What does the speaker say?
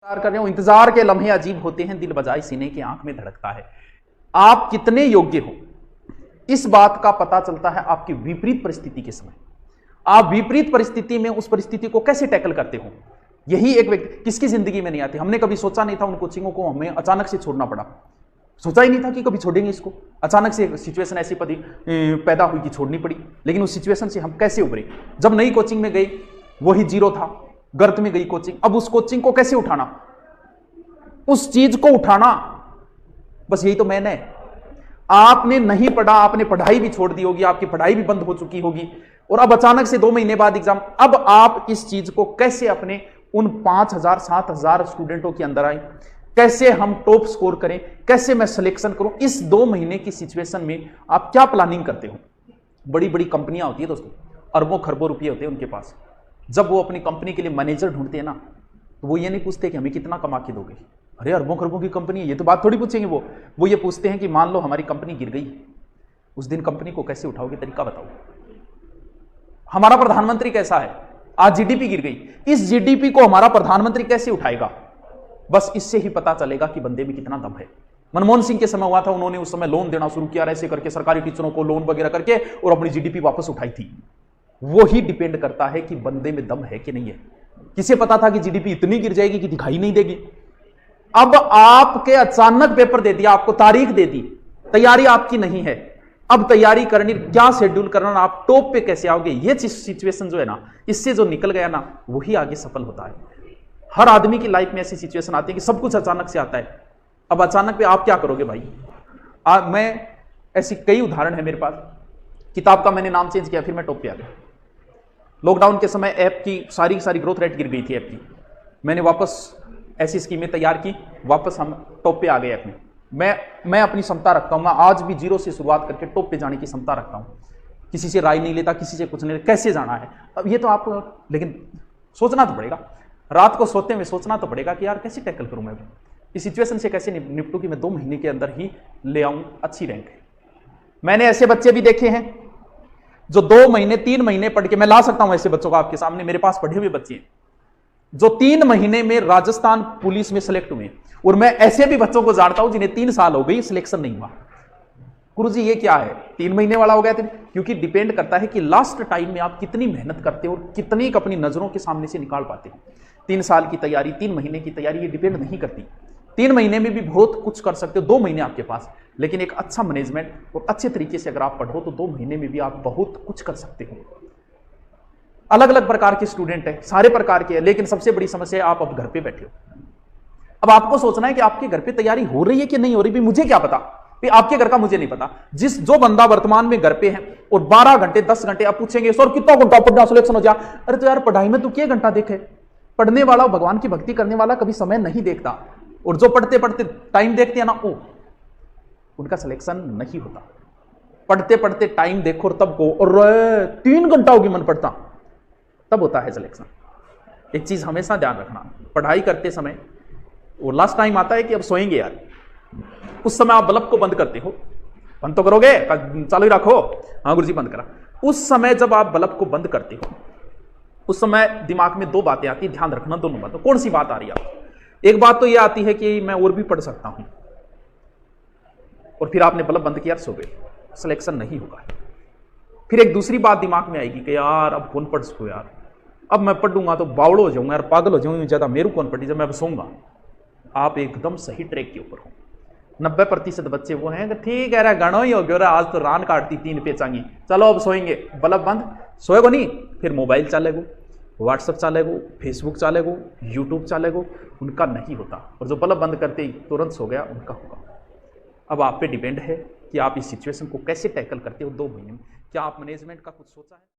इंतजार कर रहे हो, इंतजार के लम्हे अजीब होते हैं, दिल बजाए सीने की आंख में धड़कता है। आप कितने योग्य हो इस बात का पता चलता है आपकी विपरीत परिस्थिति के समय। आप विपरीत परिस्थिति में उस परिस्थिति को कैसे टैकल करते हो। यही एक व्यक्ति किसकी जिंदगी में नहीं आती। हमने कभी सोचा नहीं था उन कोचिंगों को हमें अचानक से छोड़ना पड़ा, सोचा ही नहीं था कि कभी छोड़ेंगे इसको। अचानक से सिचुएशन ऐसी पैदा हुई कि छोड़नी पड़ी। लेकिन उस सिचुएशन से हम कैसे उभरे। जब नई कोचिंग में गए वही जीरो था, गर्त में गई कोचिंग। अब उस कोचिंग को कैसे उठाना, उस चीज को उठाना, बस यही तो मैंने। आपने नहीं पढ़ा, आपने पढ़ाई भी छोड़ दी होगी, आपकी पढ़ाई भी बंद हो चुकी होगी, और अब अचानक से 2 महीने बाद एग्जाम। अब आप इस चीज को कैसे अपने उन 5000 7000 स्टूडेंटों के अंदर आए, कैसे हम टॉप स्कोर करें, कैसे मैं सिलेक्शन करूं। इस 2 महीने की सिचुएशन में आप क्या प्लानिंग करते हो। बड़ी बड़ी कंपनियां होती है दोस्तों, अरबों खरबों रुपये होते हैं उनके पास। जब वो अपनी कंपनी के लिए मैनेजर ढूंढते हैं ना, तो वो ये नहीं पूछते कि हमें कितना कमा के दोगे। अरे अरबों खरबों की कंपनी है, ये तो बात थोड़ी पूछेंगे। वो ये पूछते हैं कि मान लो हमारी कंपनी गिर गई, उस दिन कंपनी को कैसे उठाओगे, तरीका बताओ। हमारा प्रधानमंत्री कैसा है, आज जीडीपी गिर गई, इस जीडीपी को हमारा प्रधानमंत्री कैसे उठाएगा। बस इससे ही पता चलेगा कि बंदे में कितना दम है। मनमोहन सिंह के समय हुआ था, उन्होंने उस समय लोन देना शुरू किया, ऐसे करके सरकारी टीचरों को लोन वगैरह करके और अपनी जीडीपी वापस उठाई थी। वो ही डिपेंड करता है कि बंदे में दम है कि नहीं है। किसे पता था कि जीडीपी इतनी गिर जाएगी कि दिखाई नहीं देगी। अब आपके अचानक पेपर दे दिया, आपको तारीख दे दी, तैयारी आपकी नहीं है। अब तैयारी करनी, क्या शेड्यूल करना, आप टॉप पे कैसे आओगे। ये सिचुएशन जो है ना, इससे जो निकल गया ना, वही आगे सफल होता है। हर आदमी की लाइफ में ऐसी सिचुएशन आती है कि सब कुछ अचानक से आता है। अब अचानक पे आप क्या करोगे भाई। मैं ऐसी कई उदाहरण है मेरे पास। किताब का मैंने नाम चेंज किया, फिर मैं टॉप पे आ गया। लॉकडाउन के समय ऐप की सारी ग्रोथ रेट गिर गई थी ऐप की। मैंने वापस ऐसी स्कीमें तैयार की, वापस हम टॉप पे आ गए ऐप में। मैं अपनी क्षमता रखता हूं, मैं आज भी जीरो से शुरुआत करके टॉप पे जाने की क्षमता रखता हूं। किसी से राय नहीं लेता, किसी से कुछ नहीं लेता, कैसे जाना है। अब ये तो आप, लेकिन सोचना तो पड़ेगा। रात को सोते हुए सोचना तो पड़ेगा कि यार कैसे टैकल करूं, मैं इस सिचुएशन से कैसे निपटूं कि मैं 2 महीने के अंदर ही ले आऊं अच्छी रैंक। मैंने ऐसे बच्चे भी देखे हैं जो 2 महीने 3 महीने पढ़ के, मैं ला सकता हूं ऐसे बच्चों को आपके सामने, मेरे पास पढ़े हुए बच्चे हैं जो 3 महीने में राजस्थान पुलिस में सिलेक्ट हुए। और मैं ऐसे भी बच्चों को जानता हूं जिन्हें 3 साल हो गई, सिलेक्शन नहीं हुआ। गुरुजी ये क्या है, 3 महीने वाला हो गया। क्योंकि डिपेंड करता है कि लास्ट टाइम में आप कितनी मेहनत करते हो और कितनी अपनी नजरों के सामने से निकाल पाते हो। 3 साल की तैयारी, 3 महीने की तैयारी, ये डिपेंड नहीं करती। 3 महीने में भी बहुत कुछ कर सकते हो, 2 महीने आपके पास। लेकिन एक अच्छा मैनेजमेंट और अच्छे तरीके से अगर आप पढ़ो तो 2 महीने में भी आप बहुत कुछ कर सकते हो। अलग अलग प्रकार के स्टूडेंट हैं, सारे प्रकार के हैं, लेकिन सबसे बड़ी समस्या है आप अब घर पे बैठे हो। अब आपको सोचना है कि आपके घर पे तैयारी हो रही है कि नहीं हो रही। भी मुझे क्या पता, भी आपके घर का मुझे नहीं पता। जो बंदा वर्तमान में घर पे है और 12 घंटे 10 घंटे, आप पूछेंगे सर कितना घंटा पढ़ना सिलेक्शन हो जाए। अरे तो यार पढ़ाई में तू क्या घंटा देखे। पढ़ने वाला, भगवान की भक्ति करने वाला कभी समय नहीं देखता, और जो पढ़ते पढ़ते टाइम देखते हैं ना, वो उनका सिलेक्शन नहीं होता। पढ़ते पढ़ते टाइम देखो और तब को, और 3 घंटा होगी मन पढ़ता, तब होता है सिलेक्शन। एक चीज हमेशा ध्यान रखना, पढ़ाई करते समय वो लास्ट टाइम आता है कि अब सोएंगे यार, उस समय आप बल्ब को बंद करते हो। बंद तो करोगे, चालू ही रखो। हाँ गुरुजी बंद करा। उस समय जब आप बल्ब को बंद करते हो, उस समय दिमाग में 2 बातें आती है, ध्यान रखना दोनों बातों। कौन सी बात आ रही है आपको। एक बात तो यह आती है कि मैं और भी पढ़ सकता हूं, और फिर आपने बल्ब बंद किया, सो गए, सिलेक्शन नहीं होगा। फिर एक दूसरी बात दिमाग में आएगी कि यार अब कौन पढ़ सको यार, अब मैं पढ़ूंगा तो बावड़ हो जाऊंगा यार, पागल हो जाऊंगा, ज्यादा मेरू कौन पढ़ी, जब मैं अब सोऊंगा। आप एकदम सही ट्रैक के ऊपर हो। 90% बच्चे वो हैं कि ठीक है गणो ही हो गया, आज तो रान काटती 3 पेचांगी, चलो अब सोएंगे, बल्ब बंद, सोएगो नहीं, फिर मोबाइल चलेगो, व्हाट्सएप चलेगो, फेसबुक चलेगो, यूट्यूब चलेगो। उनका नहीं होता। और जो बल्ब बंद करते ही तुरंत सो गया, उनका होगा। अब आप पे डिपेंड है कि आप इस सिचुएशन को कैसे टैकल करते हो 2 महीने में। क्या आप मैनेजमेंट का कुछ सोचा है।